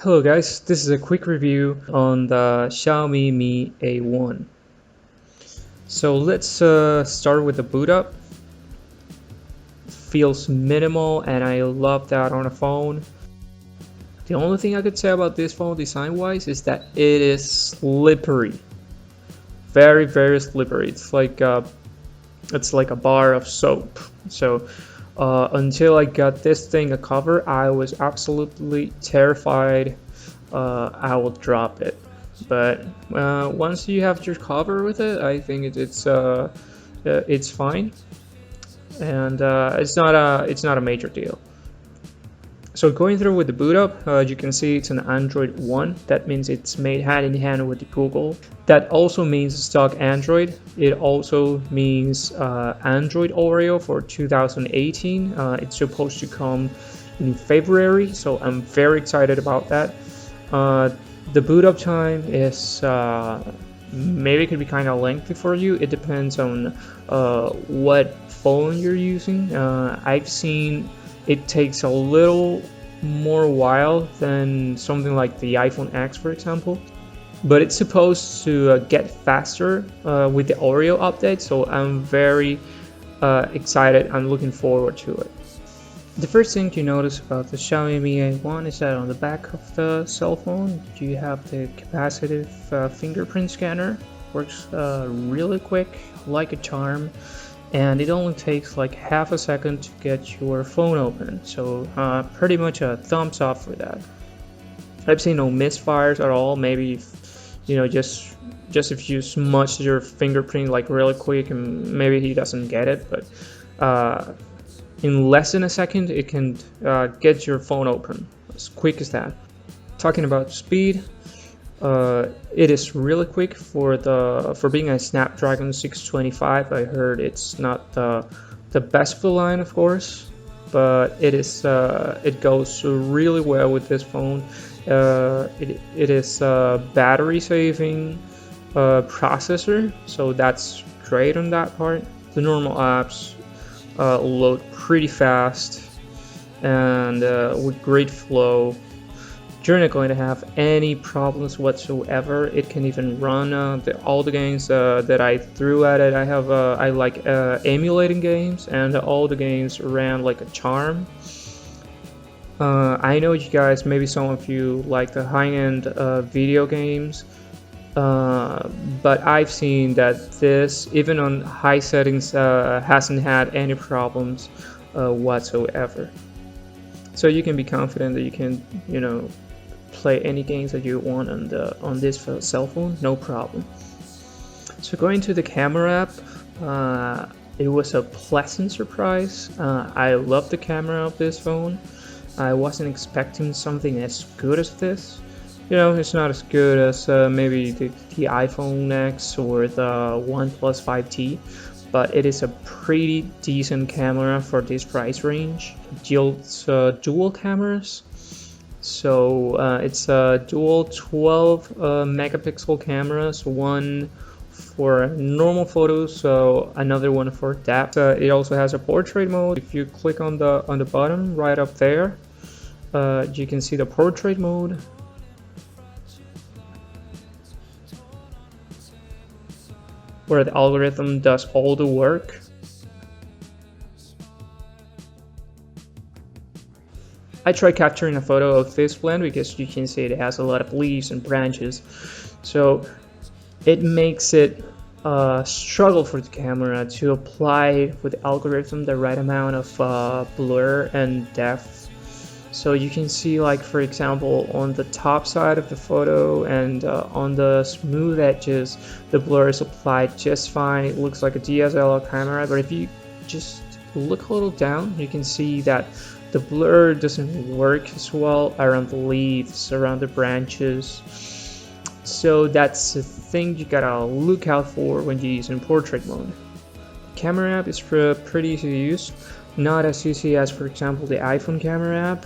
Hello guys, this is a quick review on the Xiaomi Mi A1. So let's start with the boot up. Feels minimal and I love that on a phone. The only thing I could say about this phone design wise is that it is slippery. Very slippery. It's like a bar of soap. So until I got this thing a cover, I was absolutely terrified I will drop it. But once you have your cover with it, I think it's fine, and it's not a major deal. So going through with the boot up, you can see it's an Android 1. That means it's made hand in hand with the Google. That also means stock Android. It also means Android Oreo for 2018. It's supposed to come in February, so I'm very excited about that. The boot up time is maybe it could be kind of lengthy for you. It depends on what phone you're using. I've seen it takes a little more while than something like the iPhone X, for example, but it's supposed to get faster with the Oreo update, so I'm very excited. I'm looking forward to it. The first thing you notice about the Xiaomi Mi A1 is that on the back of the cell phone you have the capacitive fingerprint scanner. Works really quick, like a charm, and it only takes like half a second to get your phone open, so pretty much a thumbs up for that. I've seen no misfires at all. Maybe just if you smudge your fingerprint like really quick and maybe he doesn't get it, but in less than a second it can get your phone open, as quick as that. Talking about speed, it is really quick for being a Snapdragon 625. I heard it's not the best of the line, of course, but it goes really well with this phone. It is a battery saving processor, so that's great on that part. The normal apps load pretty fast and with great flow. You're not going to have any problems whatsoever. It can even run all the games that I threw at it. I like emulating games, and all the games ran like a charm. I know you guys, maybe some of you like the high-end video games, but I've seen that this, even on high settings, hasn't had any problems whatsoever. So you can be confident that you can, play any games that you want on this cell phone, no problem. So going to the camera app, it was a pleasant surprise. I love the camera of this phone. I wasn't expecting something as good as this. It's not as good as maybe the iPhone X or the OnePlus 5T, but it is a pretty decent camera for this price range. It yields dual cameras. So it's a dual 12 megapixel cameras, one for normal photos, so another one for depth. It also has a portrait mode. If you click on the bottom right up there, you can see the portrait mode. Where the algorithm does all the work. I tried capturing a photo of this plant because you can see it has a lot of leaves and branches, so it makes it struggle for the camera to apply with the algorithm the right amount of blur and depth. So you can see, like, for example, on the top side of the photo and on the smooth edges, the blur is applied just fine. It looks like a DSLR camera, but if you just look a little down, you can see that the blur doesn't work as well around the leaves, around the branches. So that's the thing you gotta look out for when you're using portrait mode. The camera app is pretty easy to use, not as easy as, for example, the iPhone camera app,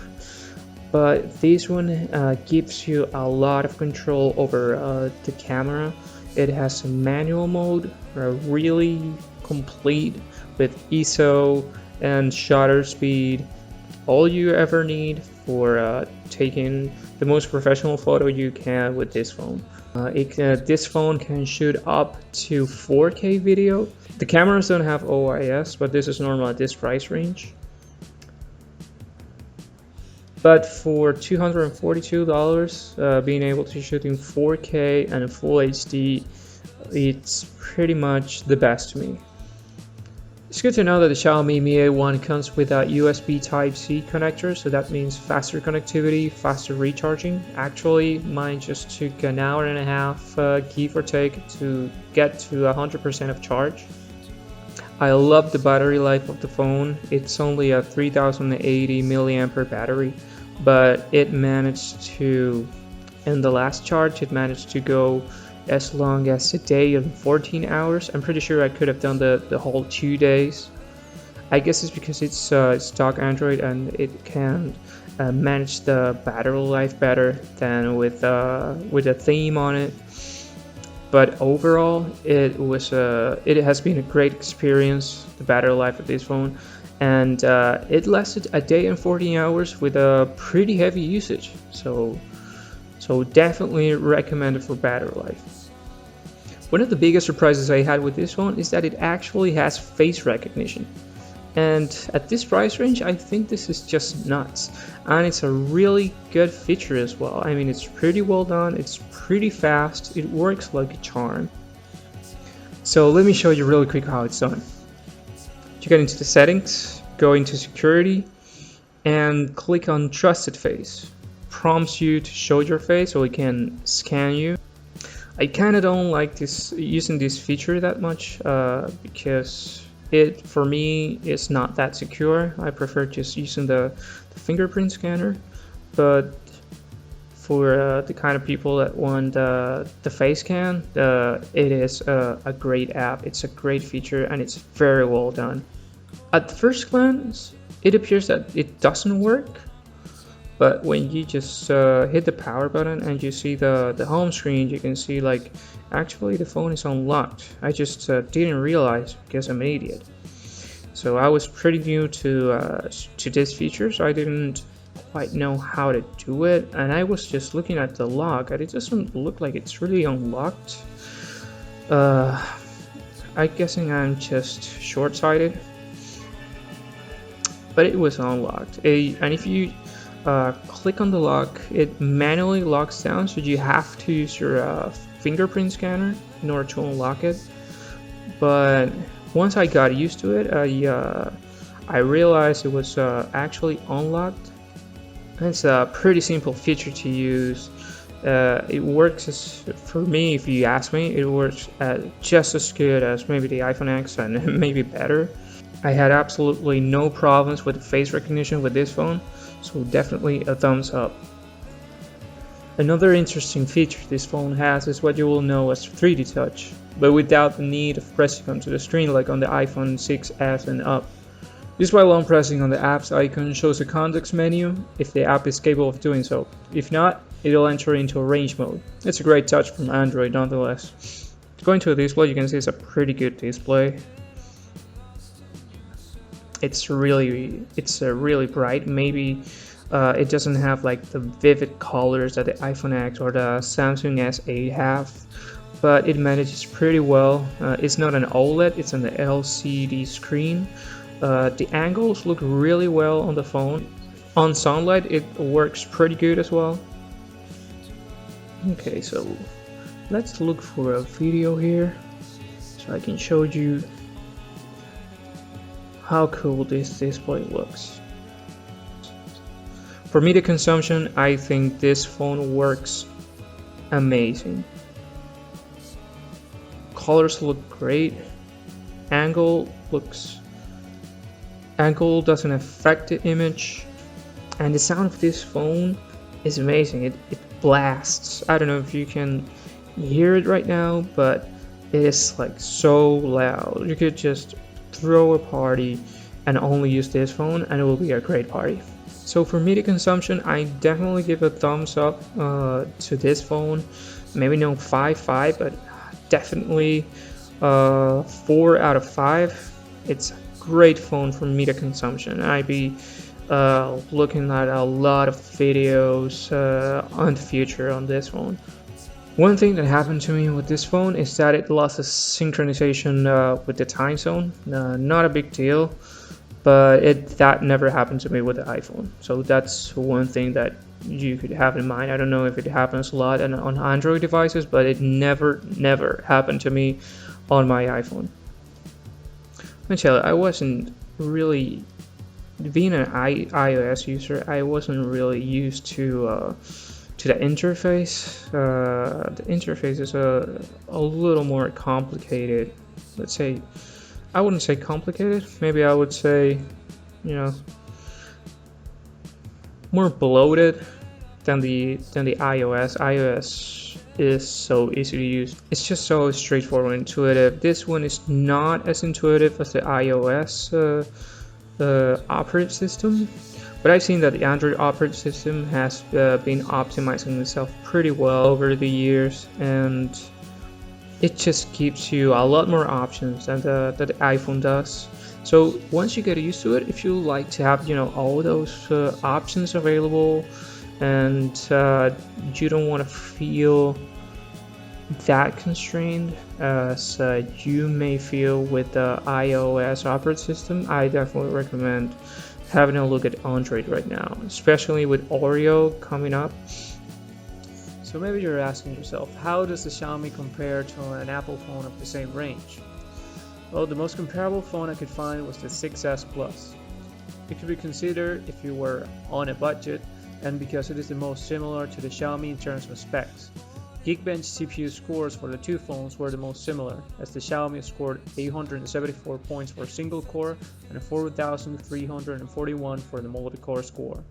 but this one gives you a lot of control over the camera. It has a manual mode, really complete with ISO and shutter speed all you ever need for taking the most professional photo you can with this phone. This phone can shoot up to 4K video. The cameras don't have OIS, but this is normal at this price range. But for $242, being able to shoot in 4K and full HD, it's pretty much the best to me. It's good to know that the Xiaomi Mi A1 comes with a USB Type-C connector, so that means faster connectivity, faster recharging. Actually, mine just took an hour and a half, give or take, to get to 100% of charge. I love the battery life of the phone. It's only a 3080 milliampere battery, but it managed to, in the last charge, it managed to go as long as a day and 14 hours. I'm pretty sure I could have done the whole 2 days. I guess it's because it's stock Android and it can manage the battery life better than with a theme on it. But overall, it has been a great experience, the battery life of this phone, and it lasted a day and 14 hours with a pretty heavy usage. So definitely recommended for battery life. One of the biggest surprises I had with this phone is that it actually has face recognition. And at this price range, I think this is just nuts. And it's a really good feature as well. I mean, it's pretty well done, it's pretty fast, it works like a charm. So let me show you really quick how it's done. You get into the settings, go into security, and click on Trusted Face. Prompts you to show your face so it can scan you. I kinda don't like using this feature that much because it, for me, is not that secure. I prefer just using the fingerprint scanner, but for the kind of people that want the face scan, it is a great app. It's a great feature and it's very well done. At first glance, it appears that it doesn't work, but when you just hit the power button and you see the home screen, you can see like actually the phone is unlocked. I just didn't realize because I'm an idiot. So I was pretty new to this feature, so I didn't quite know how to do it, and I was just looking at the lock and it doesn't look like it's really unlocked. I'm guessing I'm just short-sighted, but it was unlocked. And if you click on the lock, it manually locks down, so you have to use your fingerprint scanner in order to unlock it. But once I got used to it, I realized it was actually unlocked. It's a pretty simple feature to use. It works, for me, if you ask me, it works just as good as maybe the iPhone X and maybe better. I had absolutely no problems with face recognition with this phone, so definitely a thumbs up. Another interesting feature this phone has is what you will know as 3D touch, but without the need of pressing onto the screen like on the iPhone 6s and up. This while long pressing on the apps icon shows a context menu if the app is capable of doing so. If not, it'll enter into range mode. It's a great touch from Android nonetheless. Going to the display, you can see it's a pretty good display. It's really bright. Maybe it doesn't have like the vivid colors that the iPhone X or the Samsung S8 have, but it manages pretty well. It's not an OLED, it's an LCD screen. The angles look really well on the phone. On sunlight, it works pretty good as well. Okay, so let's look for a video here so I can show you how cool this display looks. For media consumption, I think this phone works amazing. Colors look great. Angle doesn't affect the image, and the sound of this phone is amazing. It blasts. I don't know if you can hear it right now, but it is like so loud. You could just throw a party and only use this phone and it will be a great party. So for media consumption, I definitely give a thumbs up to this phone. Maybe no 5/5, but definitely 4 out of 5. It's a great phone for media consumption. I'd be looking at a lot of videos on the future on this phone. One thing that happened to me with this phone is that it lost the synchronization with the time zone. Not a big deal, but that never happened to me with the iPhone. So that's one thing that you could have in mind. I don't know if it happens a lot on Android devices, but it never happened to me on my iPhone. Actually, I wasn't really, being an iOS user, I wasn't really used to the interface. The interface is a little more complicated. Let's say, I wouldn't say complicated. Maybe I would say, more bloated than the iOS. iOS is so easy to use. It's just so straightforward and intuitive. This one is not as intuitive as the iOS operating system. But I've seen that the Android operating system has been optimizing itself pretty well over the years, and it just gives you a lot more options than the iPhone does. So once you get used to it, if you like to have all those options available, and you don't want to feel that constrained as you may feel with the iOS operating system, I definitely recommend having a look at Android right now, especially with Oreo coming up. So maybe you're asking yourself, how does the Xiaomi compare to an Apple phone of the same range? Well, the most comparable phone I could find was the 6S Plus. It could be considered if you were on a budget, and because it is the most similar to the Xiaomi in terms of specs. Geekbench CPU scores for the two phones were the most similar, as the Xiaomi scored 874 points for a single core and 4,341 for the multi-core score.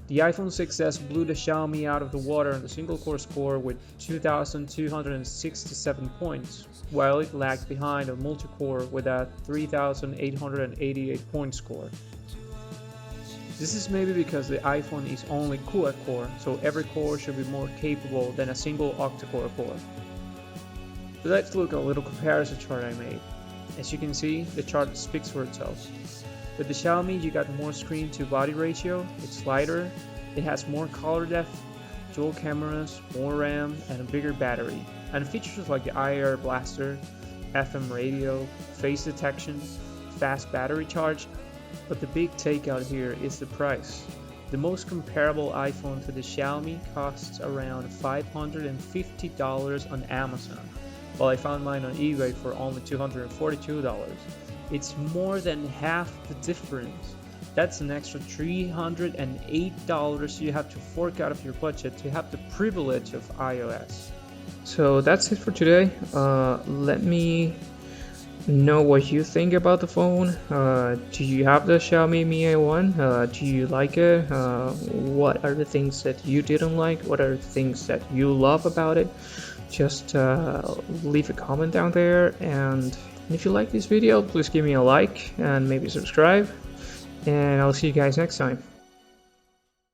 The iPhone 6s blew the Xiaomi out of the water on the single-core score with 2,267 points, while it lagged behind on multi-core with a 3,888 point score. This is maybe because the iPhone is only quad-core, so every core should be more capable than a single octa-core core. But let's look at a little comparison chart I made. As you can see, the chart speaks for itself. With the Xiaomi, you got more screen to body ratio, it's lighter, it has more color depth, dual cameras, more RAM, and a bigger battery, and features like the IR blaster, FM radio, face detection, fast battery charge. But the big takeout here is the price. The most comparable iPhone to the Xiaomi costs around $550 on Amazon, while I found mine on eBay for only $242. It's more than half the difference. That's an extra $308 you have to fork out of your budget to have the privilege of iOS. So that's it for today. Let me know what you think about the phone. Do you have the Xiaomi Mi A1? Do you like it? What are the things that you didn't like? What are the things that you love about it? Just leave a comment down there, and if you like this video, please give me a like and maybe subscribe, and I'll see you guys next time.